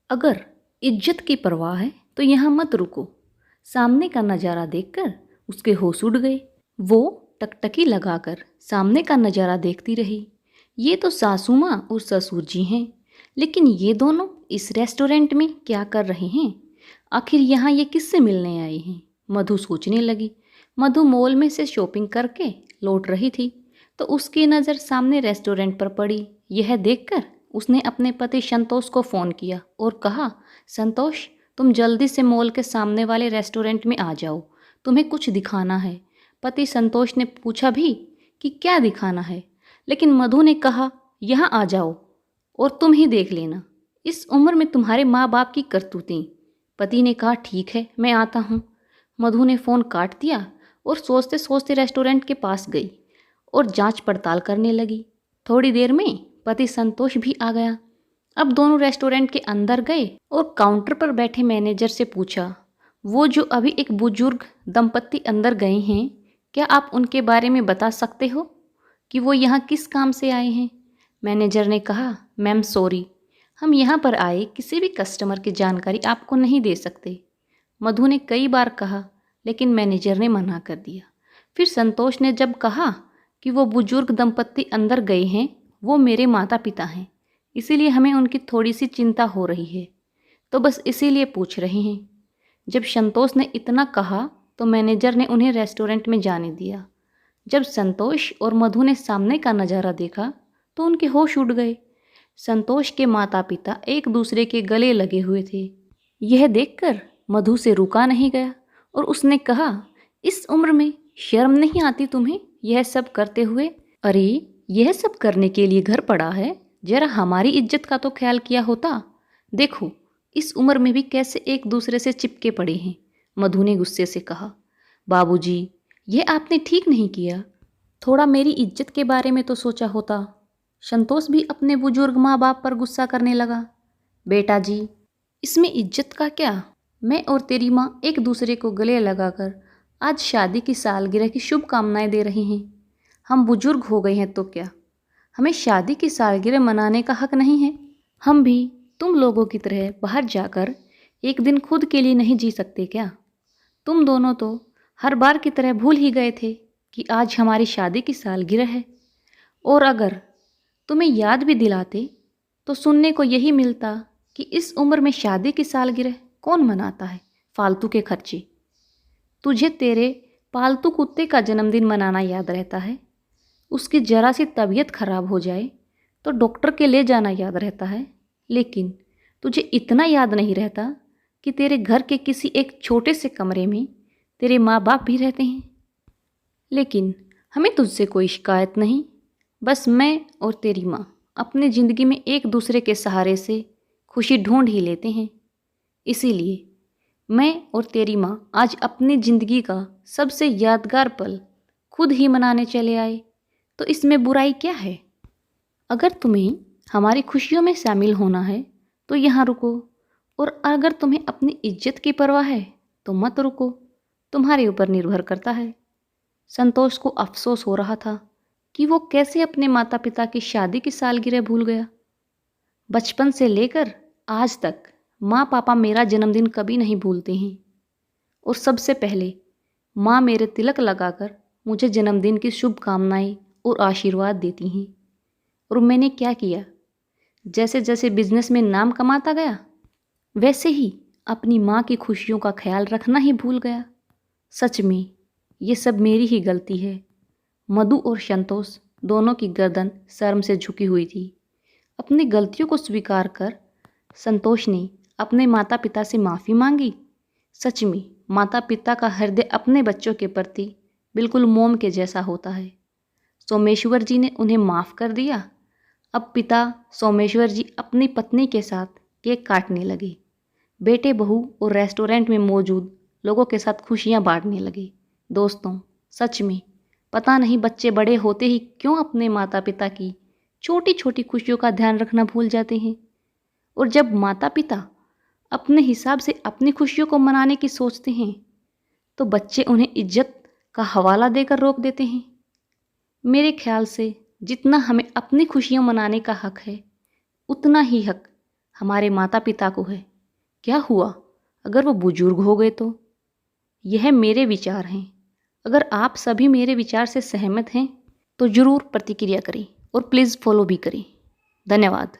अगर इज्जत की परवाह है तो यहाँ मत रुको। सामने का नज़ारा देखकर उसके होश उड़ गए। वो टकटकी लगाकर सामने का नज़ारा देखती रही। ये तो सासू माँ और ससुर जी हैं, लेकिन ये दोनों इस रेस्टोरेंट में क्या कर रहे हैं? आखिर यहाँ ये किससे मिलने आए हैं? मधु सोचने लगी। मधु मॉल में से शॉपिंग करके लौट रही थी तो उसकी नज़र सामने रेस्टोरेंट पर पड़ी। यह देखकर उसने अपने पति संतोष को फ़ोन किया और कहा, संतोष, तुम जल्दी से मॉल के सामने वाले रेस्टोरेंट में आ जाओ, तुम्हें कुछ दिखाना है। पति संतोष ने पूछा भी कि क्या दिखाना है, लेकिन मधु ने कहा, यहाँ आ जाओ और तुम ही देख लेना, इस उम्र में तुम्हारे माँ बाप की करतूतें। पति ने कहा, ठीक है, मैं आता हूँ। मधु ने फ़ोन काट दिया और सोचते सोचते रेस्टोरेंट के पास गई और जांच पड़ताल करने लगी। थोड़ी देर में पति संतोष भी आ गया। अब दोनों रेस्टोरेंट के अंदर गए और काउंटर पर बैठे मैनेजर से पूछा, वो जो अभी एक बुजुर्ग दंपत्ति अंदर गए हैं, क्या आप उनके बारे में बता सकते हो कि वो यहाँ किस काम से आए हैं? मैनेजर ने कहा, मैम सॉरी, हम यहाँ पर आए किसी भी कस्टमर की जानकारी आपको नहीं दे सकते। मधु ने कई बार कहा, लेकिन मैनेजर ने मना कर दिया। फिर संतोष ने जब कहा कि वो बुजुर्ग दंपत्ति अंदर गए हैं, वो मेरे माता पिता हैं, इसीलिए हमें उनकी थोड़ी सी चिंता हो रही है, तो बस इसीलिए पूछ रहे हैं। जब संतोष ने इतना कहा तो मैनेजर ने उन्हें रेस्टोरेंट में जाने दिया। जब संतोष और मधु ने सामने का नज़ारा देखा तो उनके होश उड़ गए। संतोष के माता पिता एक दूसरे के गले लगे हुए थे। यह देखकर मधु से रुका नहीं गया और उसने कहा, इस उम्र में शर्म नहीं आती तुम्हें यह सब करते हुए? अरे, यह सब करने के लिए घर पड़ा है, जरा हमारी इज्जत का तो ख्याल किया होता। देखो इस उम्र में भी कैसे एक दूसरे से चिपके पड़े हैं। मधु ने गुस्से से कहा, बाबूजी, यह आपने ठीक नहीं किया, थोड़ा मेरी इज्जत के बारे में तो सोचा होता। संतोष भी अपने बुजुर्ग माँ बाप पर गुस्सा करने लगा। बेटा जी, इसमें इज्जत का क्या? मैं और तेरी माँ एक दूसरे को गले लगाकर आज शादी की सालगिरह की शुभकामनाएं दे रहे हैं। हम बुजुर्ग हो गए हैं तो क्या, हमें शादी की सालगिरह मनाने का हक नहीं है? हम भी तुम लोगों की तरह बाहर जाकर एक दिन खुद के लिए नहीं जी सकते क्या? तुम दोनों तो हर बार की तरह भूल ही गए थे कि आज हमारी शादी की सालगिरह है, और अगर तुम्हें याद भी दिलाते तो सुनने को यही मिलता कि इस उम्र में शादी की सालगिरह कौन मनाता है, फालतू के खर्चे। तुझे तेरे पालतू कुत्ते का जन्मदिन मनाना याद रहता है, उसकी जरा सी तबीयत खराब हो जाए तो डॉक्टर के ले जाना याद रहता है, लेकिन तुझे इतना याद नहीं रहता कि तेरे घर के किसी एक छोटे से कमरे में तेरे माँ बाप भी रहते हैं। लेकिन हमें तुझसे कोई शिकायत नहीं, बस मैं और तेरी माँ अपनी ज़िंदगी में एक दूसरे के सहारे से खुशी ढूंढ ही लेते हैं। इसीलिए मैं और तेरी माँ आज अपनी ज़िंदगी का सबसे यादगार पल खुद ही मनाने चले आए, तो इसमें बुराई क्या है? अगर तुम्हें हमारी खुशियों में शामिल होना है तो यहाँ रुको, और अगर तुम्हें अपनी इज्जत की परवाह है तो मत रुको, तुम्हारे ऊपर निर्भर करता है। संतोष को अफसोस हो रहा था कि वो कैसे अपने माता पिता की शादी की सालगिरह भूल गया। बचपन से लेकर आज तक माँ पापा मेरा जन्मदिन कभी नहीं भूलते हैं, और सबसे पहले माँ मेरे तिलक लगाकर मुझे जन्मदिन की शुभकामनाएं और आशीर्वाद देती हैं। और मैंने क्या किया, जैसे जैसे बिजनेस में नाम कमाता गया वैसे ही अपनी माँ की खुशियों का ख्याल रखना ही भूल गया। सच में ये सब मेरी ही गलती है। मधु और संतोष दोनों की गर्दन शर्म से झुकी हुई थी। अपनी गलतियों को स्वीकार कर संतोष ने अपने माता पिता से माफ़ी मांगी। सच में माता पिता का हृदय अपने बच्चों के प्रति बिल्कुल मोम के जैसा होता है। सोमेश्वर जी ने उन्हें माफ़ कर दिया। अब पिता सोमेश्वर जी अपनी पत्नी के साथ केक काटने लगे। बेटे बहू और रेस्टोरेंट में मौजूद लोगों के साथ खुशियां बांटने लगे। दोस्तों, सच में पता नहीं बच्चे बड़े होते ही क्यों अपने माता पिता की छोटी छोटी खुशियों का ध्यान रखना भूल जाते हैं, और जब माता पिता अपने हिसाब से अपनी खुशियों को मनाने की सोचते हैं तो बच्चे उन्हें इज्जत का हवाला देकर रोक देते हैं। मेरे ख्याल से जितना हमें अपनी खुशियां मनाने का हक है, उतना ही हक हमारे माता पिता को है। क्या हुआ अगर वो बुजुर्ग हो गए तो? यह मेरे विचार हैं। अगर आप सभी मेरे विचार से सहमत हैं तो ज़रूर प्रतिक्रिया करें और प्लीज़ फॉलो भी करें। धन्यवाद।